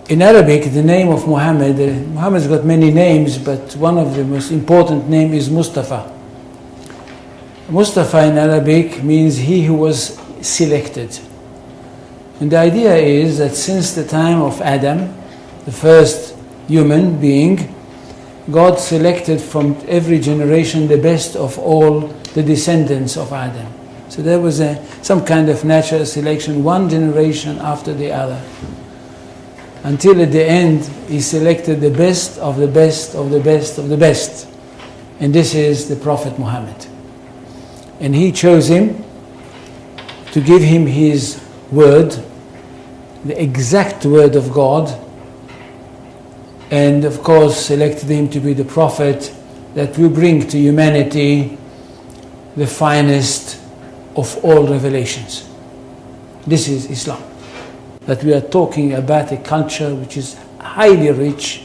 In Arabic, the name of Muhammad, Muhammad's got many names, but one of the most important names is Mustafa. Mustafa in Arabic means he who was selected. And the idea is that since the time of Adam, the first human being, God selected from every generation the best of all the descendants of Adam. So there was some kind of natural selection, one generation after the other. Until at the end, he selected the best of the best of the best of the best. And this is the Prophet Muhammad. And he chose him to give him his word, the exact word of God, and of course selected him to be the prophet that will bring to humanity the finest of all revelations. This is Islam. That we are talking about a culture which is highly rich,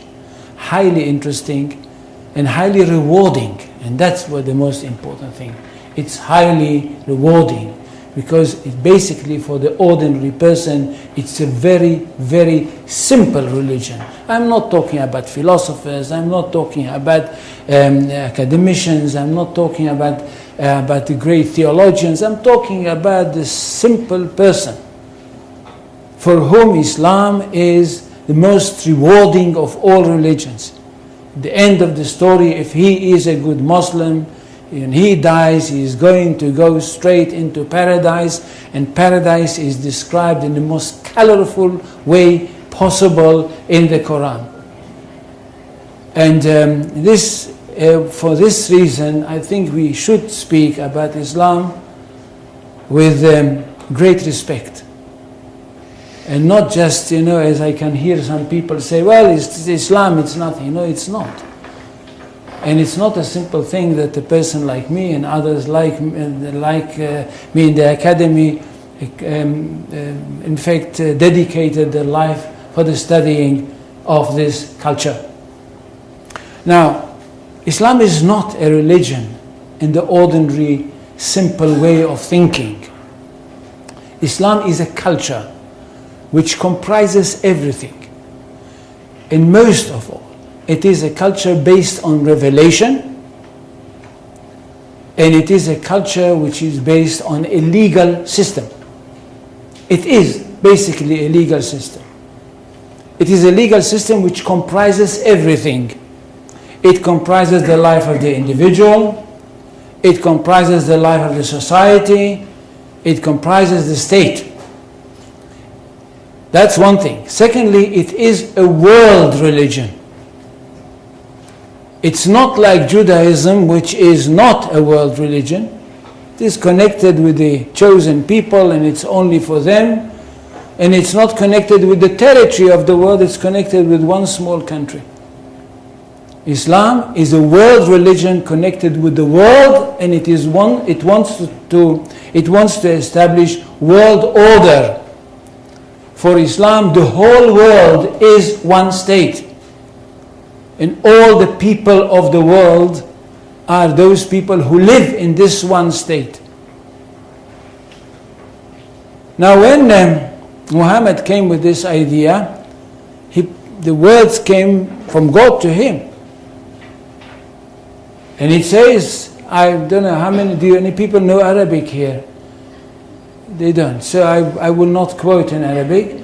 highly interesting, and highly rewarding. And that's what the most important thing. It's highly rewarding because it basically, for the ordinary person, it's a very, very simple religion. I'm not talking about philosophers, I'm not talking about academicians, I'm not talking about the great theologians, I'm talking about the simple person for whom Islam is the most rewarding of all religions. At the end of the story, if he is a good Muslim, and he dies, he is going to go straight into paradise, and paradise is described in the most colorful way possible in the Quran. And for this reason, I think we should speak about Islam with great respect. And not just, as I can hear some people say, well, it's Islam, it's nothing. No, it's not. And it's not a simple thing that a person like me and others like me in the academy, in fact, dedicated their life for the studying of this culture. Now, Islam is not a religion in the ordinary, simple way of thinking. Islam is a culture which comprises everything. And most of all, it is a culture based on revelation, and it is a culture which is based on a legal system. It is basically a legal system. It is a legal system which comprises everything. It comprises the life of the individual, it comprises the life of the society, it comprises the state. That's one thing. Secondly, it is a world religion. It's not like Judaism, which is not a world religion. It is connected with the chosen people, and it's only for them. And it's not connected with the territory of the world, it's connected with one small country. Islam is a world religion connected with the world, and it wants to establish world order. For Islam, the whole world is one state. And all the people of the world are those people who live in this one state. Now when Muhammad came with this idea, the words came from God to him. And it says, I don't know how many, do any people know Arabic here? They don't. So I will not quote in Arabic.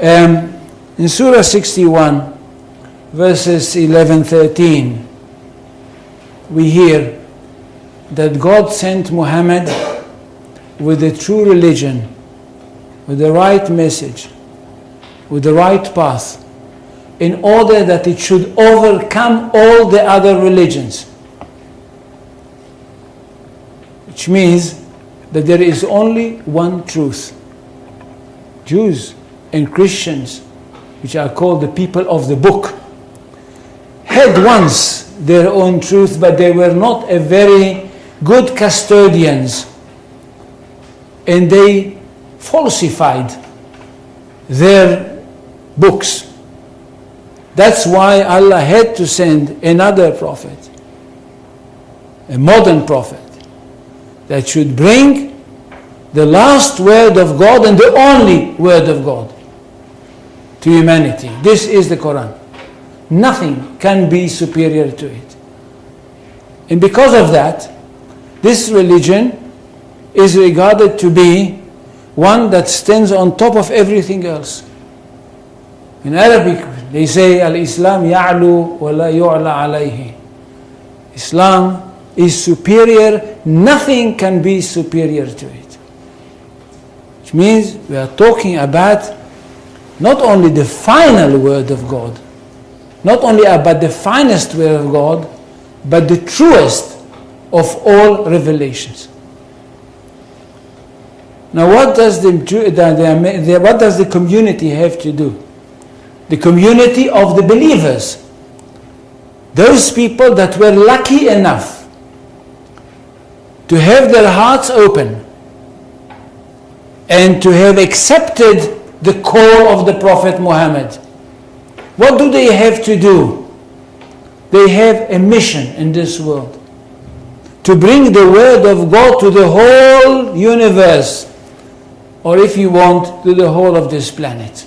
In Surah 61, verses 11-13, we hear that God sent Muhammad with the true religion, with the right message, with the right path, in order that it should overcome all the other religions. Which means that there is only one truth. Jews and Christians, which are called the people of the book, had once their own truth, but they were not a very good custodians, and they falsified their books. That's why Allah had to send another prophet, a modern prophet, that should bring the last word of God and the only word of God to humanity. This is the Quran. Nothing can be superior to it. And because of that, this religion is regarded to be one that stands on top of everything else. In Arabic, they say, Al-Islam ya'lu wa la yu'la alayhi. Islam is superior, nothing can be superior to it. Which means we are talking about not only the final word of God, not only about the finest word of God, but the truest of all revelations. Now what does the community have to do? The community of the believers. Those people that were lucky enough to have their hearts open and to have accepted the call of the Prophet Muhammad. What do they have to do? They have a mission in this world. To bring the word of God to the whole universe, or if you want, to the whole of this planet.